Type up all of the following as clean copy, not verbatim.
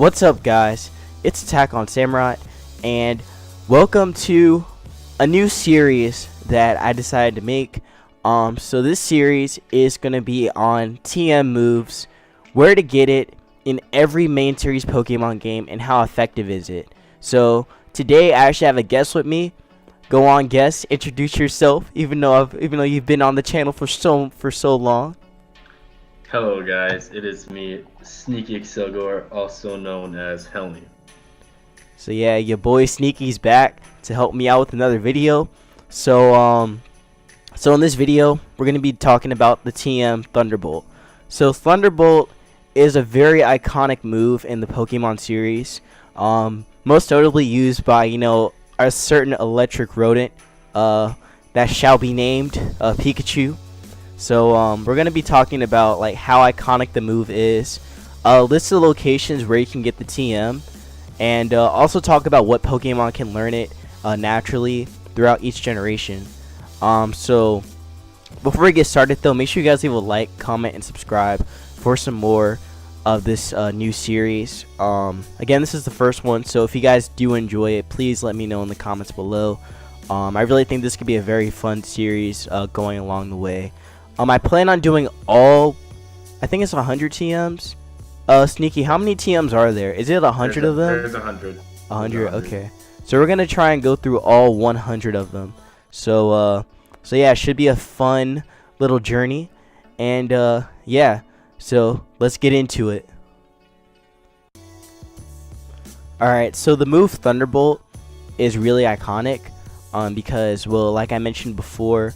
What's up, guys? It's Attack on Samurai, and welcome to a new series that I decided to make. So this series is gonna be on TM moves, where to get it in every main series Pokemon game, and how effective is it. So today I actually have a guest with me. Go on, guest. Introduce yourself, even though you've been on the channel for so long. Hello guys, it is me, Sneaky Excelgor, also known as Helmy. So yeah, your boy Sneaky's back to help me out with another video. So in this video, we're gonna be talking about the TM Thunderbolt. So Thunderbolt is a very iconic move in the Pokemon series. Most notably used by a certain electric rodent that shall be named Pikachu. So we're gonna be talking about like how iconic the move is, list of locations where you can get the TM, and also talk about what Pokemon can learn it naturally throughout each generation. So before we get started though, make sure you guys leave a like, comment, and subscribe for some more of this new series. Again, this is the first one, so if you guys do enjoy it, please let me know in the comments below. I really think this could be a very fun series going along the way. I plan on doing all, I think it's 100 TMs. Sneaky, how many TMs are there? Is it 100 of them? There's 100. 100, okay. So we're gonna try and go through all 100 of them. So yeah, it should be a fun little journey. And yeah, so let's get into it. Alright, so the move Thunderbolt is really iconic because, well, like I mentioned before,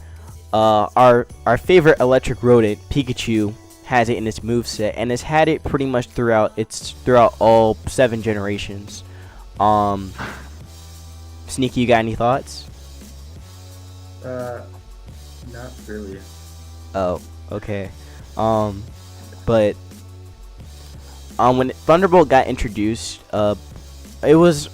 our favorite electric rodent, Pikachu, has it in its moveset and has had it pretty much throughout all 7 generations. Sneaky, you got any thoughts? Not really. Oh, okay. But when Thunderbolt got introduced, it was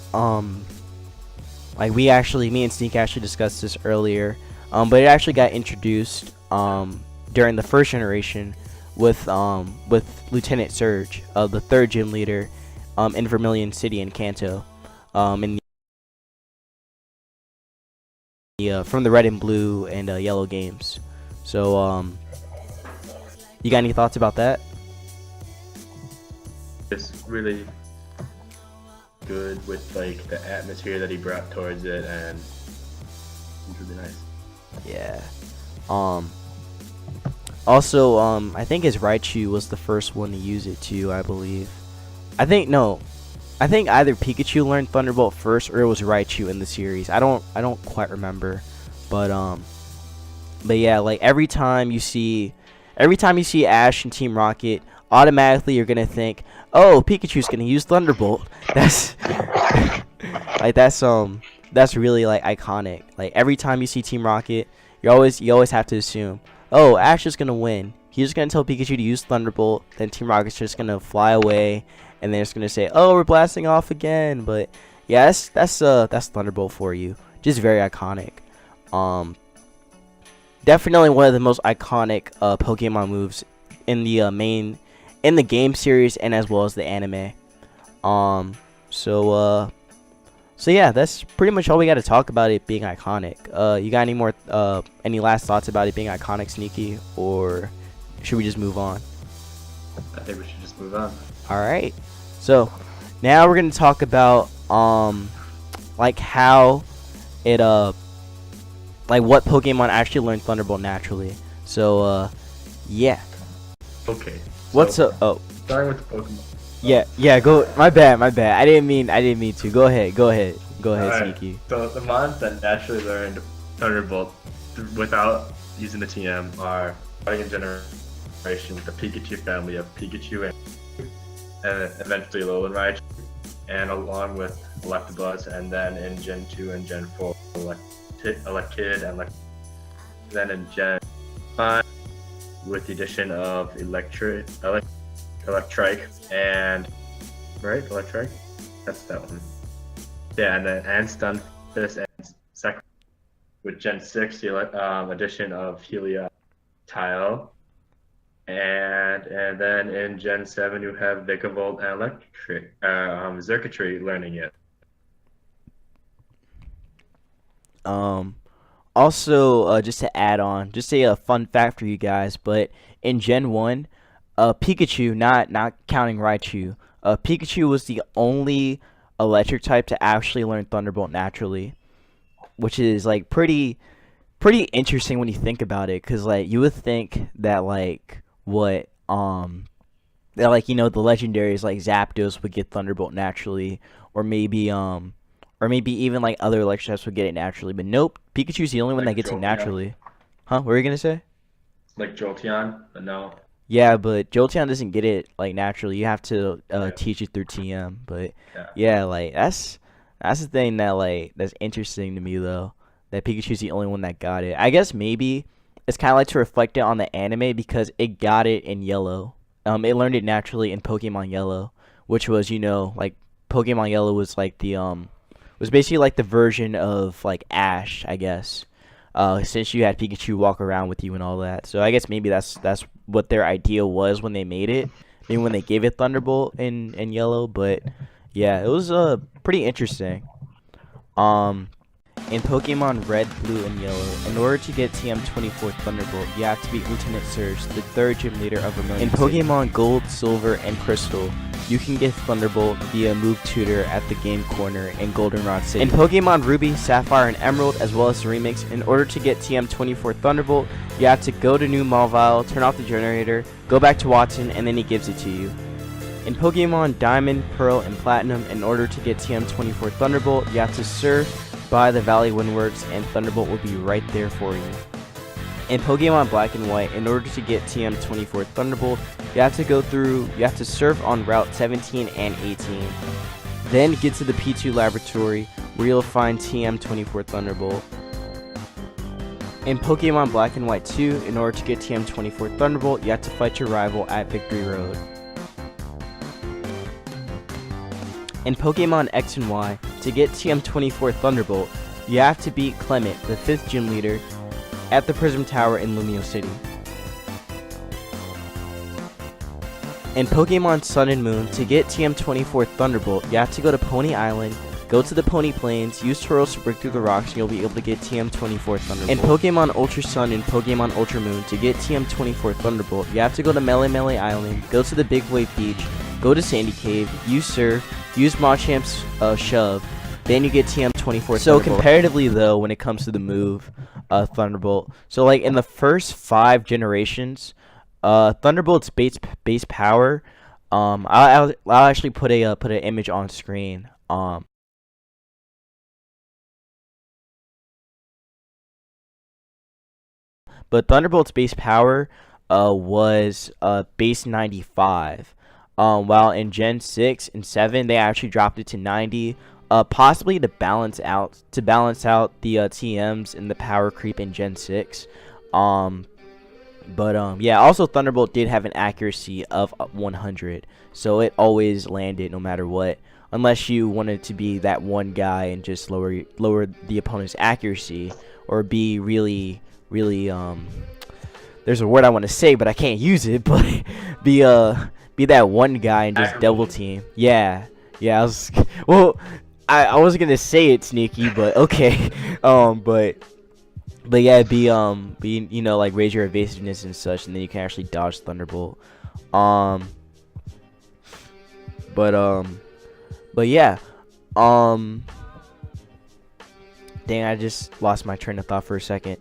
like me and Sneak actually discussed this earlier. But it actually got introduced during the first generation with Lieutenant Surge, the 3rd gym leader in Vermilion City in Kanto, in the from the Red and Blue and Yellow games. So you got any thoughts about that? It's really good with like the atmosphere that he brought towards it, and it's really nice. Yeah. Also, I think his Raichu was the first one to use it too, I believe. I think either Pikachu learned Thunderbolt first or it was Raichu in the series. I don't quite remember. But yeah, like every time you see Ash and Team Rocket, automatically you're gonna think, oh, Pikachu's gonna use Thunderbolt. That's like that's really like iconic. Like every time you see Team Rocket, you always have to assume, oh, Ash is gonna win. He's just gonna tell Pikachu to use Thunderbolt, then Team Rocket's just gonna fly away, and then it's gonna say, oh, we're blasting off again. But yeah, that's Thunderbolt for you. Just very iconic. Definitely one of the most iconic Pokemon moves in the game series and as well as the anime. So yeah, that's pretty much all we got to talk about it being iconic. You got any last thoughts about it being iconic, Sneaky, or should we just move on? I think we should just move on. All right. So now we're gonna talk about like how it like what Pokemon actually learn Thunderbolt naturally. So yeah. Okay. What's up? Oh. Starting with the Pokemon. Yeah, go. My bad. I didn't mean to. Go ahead, Alright, Sneaky. So the mons that naturally learned Thunderbolt without using the TM are starting in generation with the Pikachu family of Pikachu and eventually Alolan Raichu, and along with Electabuzz, and then in Gen 2 and Gen 4, Elekid, and then in Gen 5 with the addition of Electrike and Electrike. That's that one. Yeah, and then Stunfisk and Second with Gen 6, the addition of Helioptile, And then in Gen 7 you have Vikavolt and Xurkitree learning it. Also, just to add on, just a fun fact for you guys, but in Gen 1, Pikachu, not counting Raichu, Pikachu was the only electric type to actually learn Thunderbolt naturally, which is like pretty interesting when you think about it, because like you would think that like that like the legendaries like Zapdos would get Thunderbolt naturally, or maybe even like other electric types would get it naturally, but nope, Pikachu's the only one that Like gets it Jolteon. naturally. Huh? What were you gonna say? Like Jolteon, but no. Yeah, but Jolteon doesn't get it like naturally. You have to Yeah. teach it through TM. But Yeah. yeah, like that's the thing that like that's interesting to me though. That Pikachu's the only one that got it. I guess maybe it's kind of like to reflect it on the anime because it got it in Yellow. It learned it naturally in Pokemon Yellow, which was like Pokemon Yellow was like the was basically like the version of like Ash, I guess. Since you had Pikachu walk around with you and all that, so I guess maybe that's what their idea was when they made it. Maybe when they gave it Thunderbolt in Yellow, but yeah, it was pretty interesting. Um, in Pokemon Red, Blue, and Yellow, in order to get TM24 Thunderbolt, you have to beat Lieutenant Surge, the third gym leader of Vermilion City. In Pokemon Gold, Silver, and Crystal, you can get Thunderbolt via Move Tutor at the game corner in Goldenrod City. In Pokemon Ruby, Sapphire, and Emerald, as well as the remix, in order to get TM24 Thunderbolt, you have to go to New Malvile, turn off the generator, go back to Watson, and then he gives it to you. In Pokemon Diamond, Pearl, and Platinum, in order to get TM24 Thunderbolt, you have to surf by the Valley Windworks, and Thunderbolt will be right there for you. In Pokemon Black and White, in order to get TM24 Thunderbolt, you have to surf on Route 17 and 18. Then get to the P2 laboratory where you'll find TM24 Thunderbolt. In Pokemon Black and White 2, in order to get TM24 Thunderbolt, you have to fight your rival at Victory Road. In Pokemon X and Y, to get TM24 Thunderbolt, you have to beat Clement, the 5th gym leader, at the Prism Tower in Lumio City. In Pokemon Sun and Moon, to get TM24 Thunderbolt, you have to go to Pony Island, go to the Pony Plains, use Tauros to break through the rocks, and you'll be able to get TM24 Thunderbolt. In Pokemon Ultra Sun and Pokemon Ultra Moon, to get TM24 Thunderbolt, you have to go to Melee Island, go to the Big Wave Beach, go to Sandy Cave, use Surf, use Machamp's Shove, then you get TM24 So Thunderbolt. Comparatively though, when it comes to the move Thunderbolt, so like in the first 5 generations, Thunderbolt's base power, I'll actually put an image on screen. But Thunderbolt's base power was base 95. While in Gen 6 and 7 they actually dropped it to 90, possibly to balance out the TMs and the power creep in Gen 6. Yeah, also Thunderbolt did have an accuracy of 100, so it always landed no matter what, unless you wanted to be that one guy and just lower the opponent's accuracy, or be really there's a word I want to say but I can't use it, but be that one guy and just double team. Yeah, I was I wasn't gonna say it, Sneaky, but okay. But yeah, be like raise your evasiveness and such, and then you can actually dodge Thunderbolt. But yeah, dang, I just lost my train of thought for a second.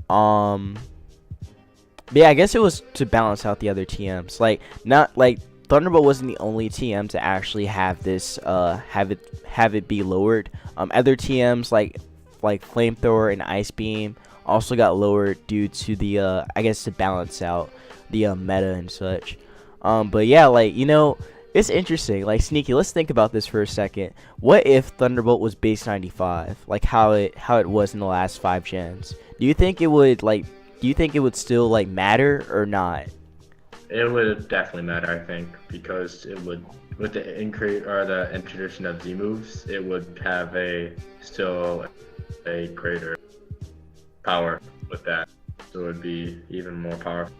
But yeah, I guess it was to balance out the other TMs. Like, not like Thunderbolt wasn't the only TM to actually have this have it be lowered. Other TMs like Flamethrower and Ice Beam also got lowered due to the I guess to balance out the meta and such. But yeah, like, it's interesting. Like, Sneaky, let's think about this for a second. What if Thunderbolt was base 95, like how it was in the last 5 gens? Do you think it would still like matter or not? It would definitely matter, I think, because it would, with the increase or the introduction of Z moves, it would have still a greater power with that, so it would be even more powerful.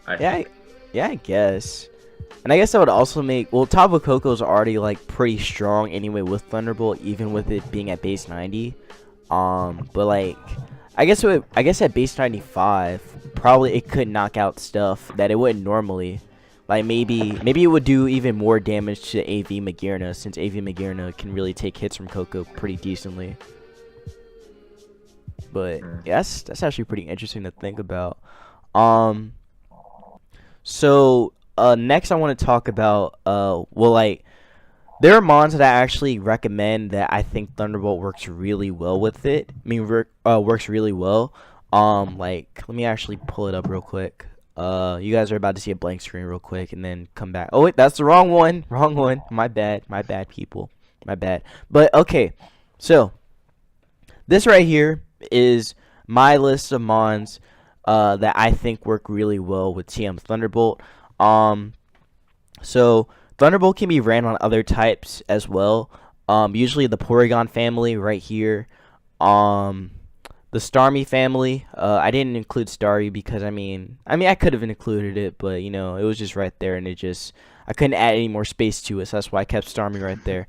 I Yeah, think. yeah, I guess. And I guess that would also make, well, Tapu Koko's already like pretty strong anyway with Thunderbolt, even with it being at base 90. But like, I guess at base 95, probably it could knock out stuff that it wouldn't normally. Like maybe it would do even more damage to AV Magearna, since AV Magearna can really take hits from Koko pretty decently. But yeah, that's actually pretty interesting to think about. So next I want to talk about well, like, there are mons that I actually recommend that I think Thunderbolt works really well with it. I mean, works really well. Like, let me actually pull it up real quick. You guys are about to see a blank screen real quick and then come back. Oh wait, that's the wrong one. Wrong one. My bad, people. My bad. But okay, so this right here is my list of mons that I think work really well with TM Thunderbolt. So Thunderbolt can be ran on other types as well. Usually the Porygon family right here. The Starmie family. I didn't include Starry because I mean I could have included it, but you know, it was just right there, and I couldn't add any more space to it, so that's why I kept Starmie right there.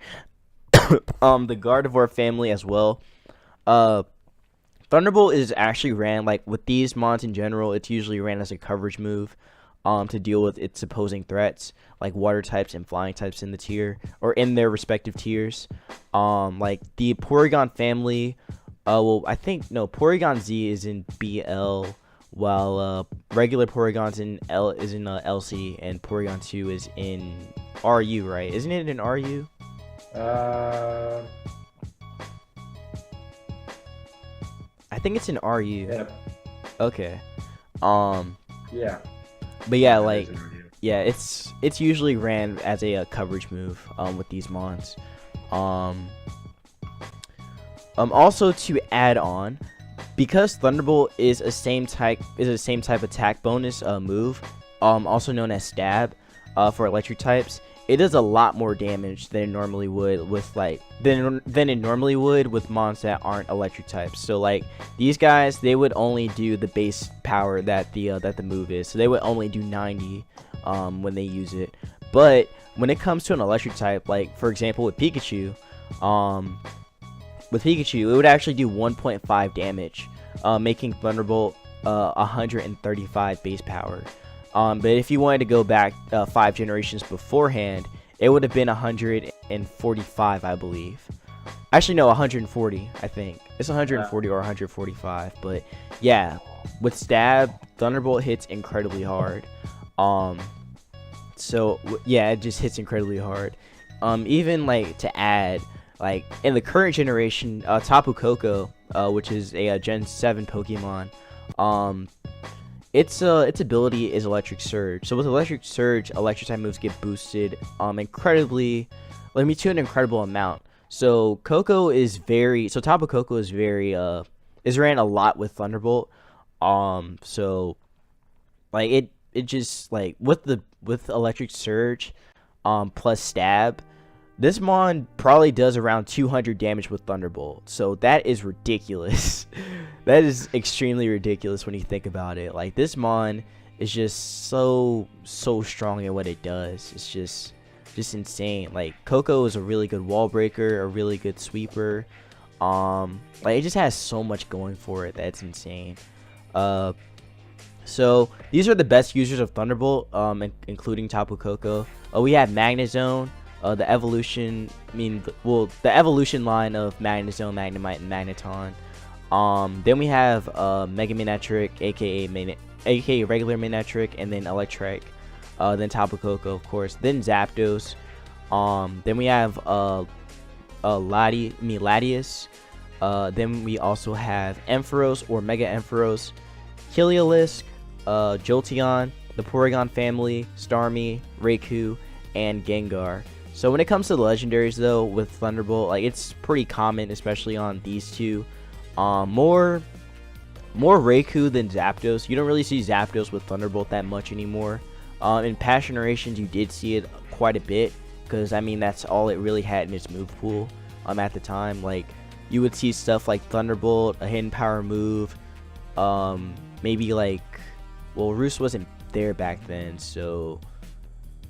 The Gardevoir family as well. Thunderbolt is actually ran, like, with these mons in general, it's usually ran as a coverage move to deal with its opposing threats, like water types and flying types in the tier, or in their respective tiers. Like the Porygon family, well, I think, no, Porygon Z is in BL, while regular Porygon's in LC, and Porygon 2 is in RU, right? Isn't it in RU? I think it's in RU. Yeah. Okay. Yeah. But yeah, like, yeah, it's usually ran as a coverage move with these mons. Also to add on, because Thunderbolt is a same type attack bonus move, also known as stab, for electric types. It does a lot more damage than it normally would with mons that aren't electric types. So like these guys, they would only do the base power that the move is. So they would only do 90 when they use it. But when it comes to an electric type, like for example with Pikachu, it would actually do 1.5 damage, making Thunderbolt 135 base power. But if you wanted to go back 5 generations beforehand, it would have been 145, I believe. Actually, no, 140, I think. It's 140 or 145. But yeah, with stab, Thunderbolt hits incredibly hard. So yeah, it just hits incredibly hard. Even like to add, like in the current generation, Tapu Koko, which is a Gen 7 Pokemon, its ability is Electric Surge. So with Electric Surge, electric type moves get boosted to an incredible amount. So Tapu Koko is ran a lot with Thunderbolt. So like it just like with Electric Surge plus stab, this mon probably does around 200 damage with Thunderbolt. So that is ridiculous. That is extremely ridiculous when you think about it. Like, this mon is just so strong in what it does. It's just insane. Like, Koko is a really good wall breaker, a really good sweeper. Like, it just has so much going for it that's insane. So these are the best users of Thunderbolt, including Tapu Koko. We have Magnezone. The evolution line of Magnezone, Magnemite, and Magneton. Then we have Mega Manectric, aka regular Manectric, and then Electric. Then Tapu Koko, of course. Then Zapdos. Then we have Latias. Then we also have Ampharos or Mega Ampharos, Heliolisk, Jolteon, the Porygon family, Starmie, Raikou, and Gengar. So when it comes to the legendaries, though, with Thunderbolt, like, it's pretty common, especially on these two. More Raikou than Zapdos. You don't really see Zapdos with Thunderbolt that much anymore. In past generations, you did see it quite a bit, because I mean that's all it really had in its move pool. At the time, like, you would see stuff like Thunderbolt, a hidden power move, maybe like, well, Roost wasn't there back then. So,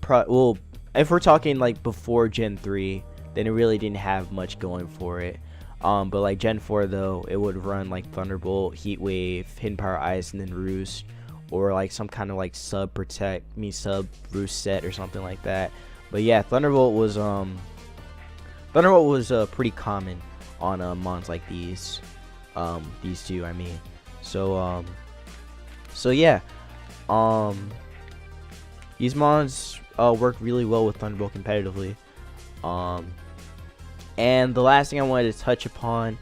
well, if we're talking like before Gen 3, then it really didn't have much going for it. But like Gen 4 though, it would run like Thunderbolt, Heat Wave, Hidden Power Ice, and then Roost, or like some kind of like sub Roost set or something like that. But yeah, Thunderbolt was pretty common on mons like these two, I mean. So yeah, these mons work really well with Thunderbolt competitively. And the last thing I wanted to touch upon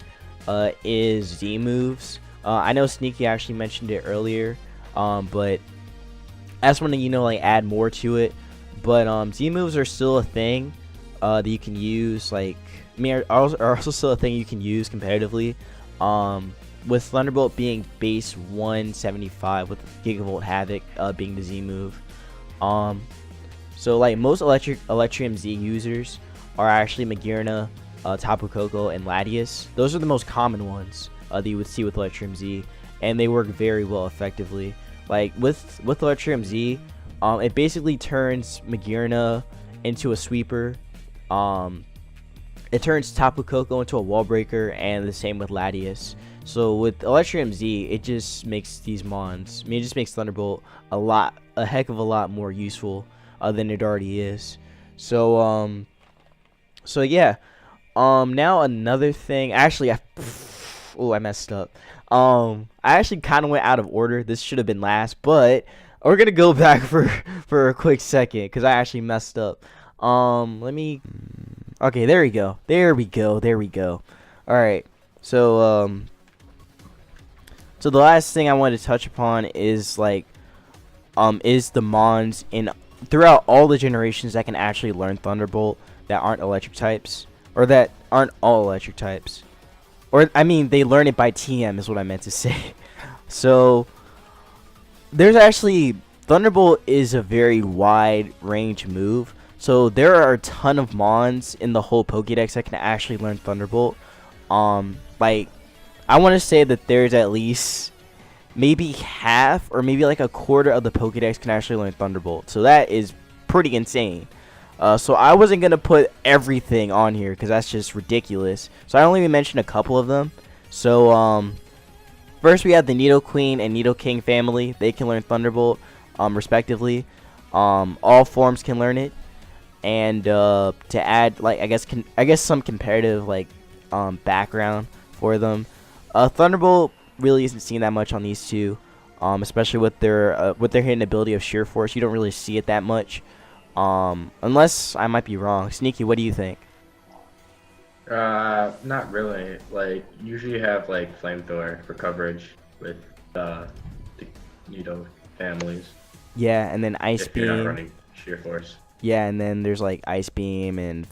is Z moves. I know Sneaky actually mentioned it earlier, but I just want to like add more to it. But Z moves are still a thing that you can use. Like, I mean, are also still a thing you can use competitively. With Thunderbolt being base 175, with Gigavolt Havoc being the Z move. So like most Electrium Z users are actually Magearna, Tapu Koko, and Latias. Those are the most common ones that you would see with Electrium Z, and they work very well effectively. Like with Electrium Z, it basically turns Magearna into a sweeper. It turns Tapu Koko into a wall breaker, and the same with Latias. So with Electrium Z, it just makes these mons, I mean, it just makes Thunderbolt a heck of a lot more useful than it already is. So yeah. Now another thing. Actually, I messed up. I actually kind of went out of order. This should have been last, but we're gonna go back for a quick second because I actually messed up. Let me. Okay, there we go. There we go. All right. So so the last thing I wanted to touch upon is like is the mons throughout all the generations that can actually learn Thunderbolt that aren't electric types, or that aren't all electric types, or I mean they learn it by TM is what I meant to say. So there's actually, Thunderbolt is a very wide range move, so there are a ton of mons in the whole Pokédex that can actually learn Thunderbolt. Like I want to say that there's at least maybe half or maybe like a quarter of the Pokédex can actually learn Thunderbolt, so that is pretty insane. So I wasn't going to put everything on here because that's just ridiculous. So I only mentioned a couple of them. So first we have the Nidoqueen and Nidoking family. They can learn Thunderbolt respectively. All forms can learn it. And to add like I guess some comparative like background for them, Thunderbolt really isn't seen that much on these two. Especially with their hidden ability of Sheer Force. You don't really see it that much. Unless I might be wrong. Sneaky, what do you think? Not really. Like, usually you have like Flamethrower for coverage with the Nido families. Yeah, and then Ice if Beam. You're not running Sheer Force. Yeah, and then there's like Ice Beam and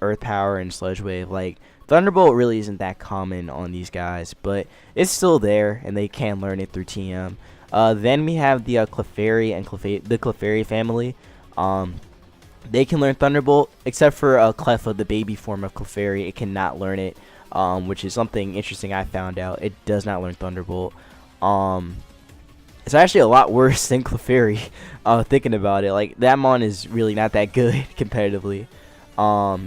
Earth Power and Sludge Wave. Like Thunderbolt really isn't that common on these guys, but it's still there, and they can learn it through TM. Then we have the Clefairy and the Clefairy family. They can learn Thunderbolt, except for Cleffa, the baby form of Clefairy. It cannot learn it, which is something interesting I found out. It does not learn Thunderbolt. It's actually a lot worse than Clefairy, thinking about it. Like, that mon is really not that good competitively.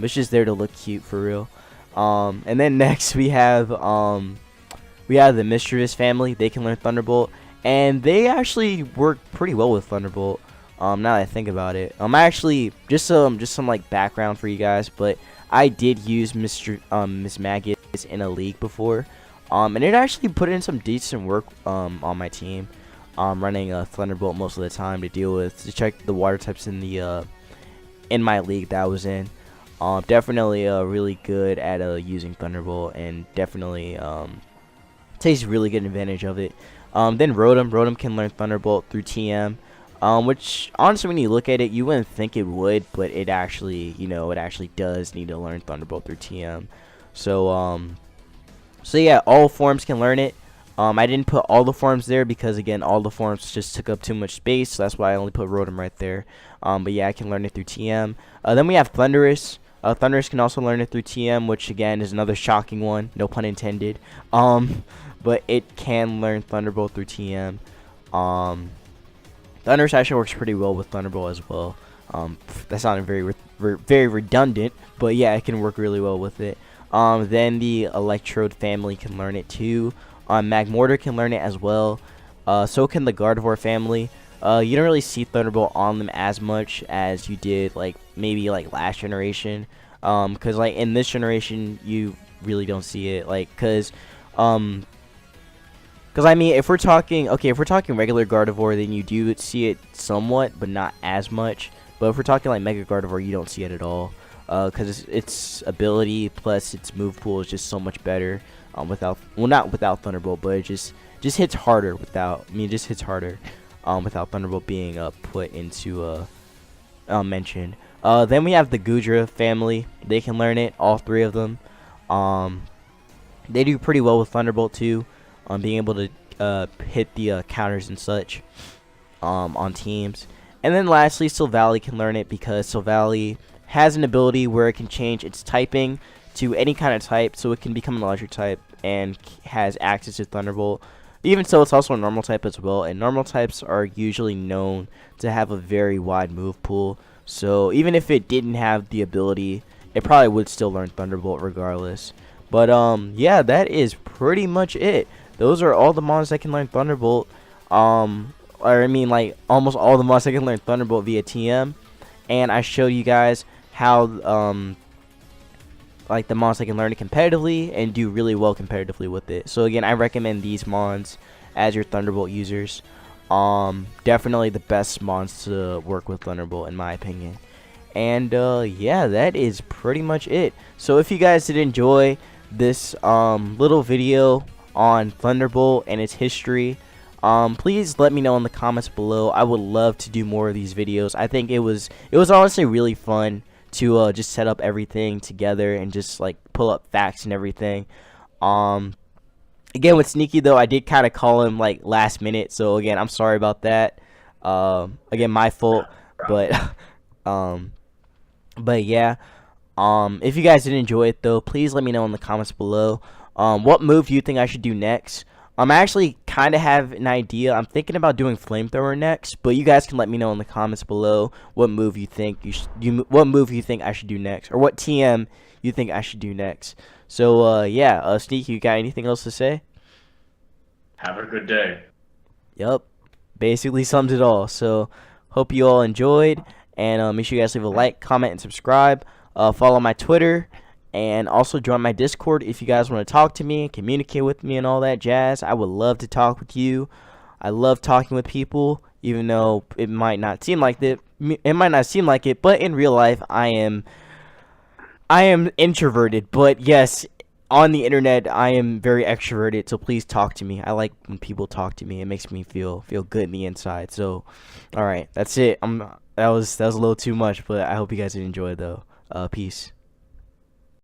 It's just there to look cute for real. And then next we have the Mischievous family. They can learn Thunderbolt. And they actually work pretty well with Thunderbolt. Now that I think about it, actually just some like background for you guys. But I did use Miss Maggots in a league before, and it actually put in some decent work on my team. Running a Thunderbolt most of the time to check the water types in the in my league that I was in. Definitely really good at using Thunderbolt, and definitely takes really good advantage of it. Then Rotom can learn Thunderbolt through TM, which honestly when you look at it you wouldn't think it would, but it actually does need to learn Thunderbolt through TM. So yeah, all forms can learn it. I didn't put all the forms there because again all the forms just took up too much space, so that's why I only put Rotom right there. But yeah, I can learn it through TM. Then we have Thundurus. Thundurus can also learn it through TM, which again is another shocking one, no pun intended. But it can learn Thunderbolt through TM. Thundurus actually works pretty well with Thunderbolt as well. That sounded very redundant, but yeah, it can work really well with it. Then the Electrode family can learn it too. Magmortar can learn it as well. So can the Gardevoir family. You don't really see Thunderbolt on them as much as you did maybe last generation. Cause in this generation you really don't see it. Cause I mean, if we're talking regular Gardevoir, then you do see it somewhat, but not as much. But if we're talking Mega Gardevoir, you don't see it at all. Because its ability plus its move pool is just so much better. Not without Thunderbolt, but it just hits harder without. Without Thunderbolt being put into mentioned. Then we have the Goodra family. They can learn it. All three of them. They do pretty well with Thunderbolt too. Being able to hit the counters and such on teams. And then lastly, Silvally can learn it because Silvally has an ability where it can change its typing to any kind of type, so it can become an electric type and has access to Thunderbolt. Even so, it's also a normal type as well, and normal types are usually known to have a very wide move pool. So even if it didn't have the ability, it probably would still learn Thunderbolt regardless. But yeah, that is pretty much it. Those are all the mons that can learn Thunderbolt. Or I mean, almost all the mons that can learn Thunderbolt via TM. And I showed you guys how the mons that can learn it competitively and do really well competitively with it. So again, I recommend these mons as your Thunderbolt users. Definitely the best mons to work with Thunderbolt in my opinion. And yeah, that is pretty much it. So if you guys did enjoy this little video on Thunderbolt and its history, please let me know in the comments below. I would love to do more of these videos. I think it was honestly really fun to just set up everything together and just pull up facts and everything. Again, with Sneaky though, I did kind of call him last minute, so again, I'm sorry about that. Again, my fault. But but yeah, if you guys did enjoy it though, please let me know in the comments below. What move do you think I should do next? I actually kind of have an idea. I'm thinking about doing Flamethrower next, but you guys can let me know in the comments below what move you think what move you think I should do next, or what TM you think I should do next. So yeah, Sneaky, you got anything else to say? Have a good day. Yep, basically sums it all. So hope you all enjoyed, and make sure you guys leave a like, comment, and subscribe. Follow my Twitter. And also join my Discord if you guys want to talk to me, communicate with me, and all that jazz. I would love to talk with you. I love talking with people, even though it might not seem like it. But in real life, I am introverted. But yes, on the internet, I am very extroverted. So please talk to me. I like when people talk to me. It makes me feel good in the inside. So, all right, that's it. That was a little too much, but I hope you guys did enjoy though. Peace.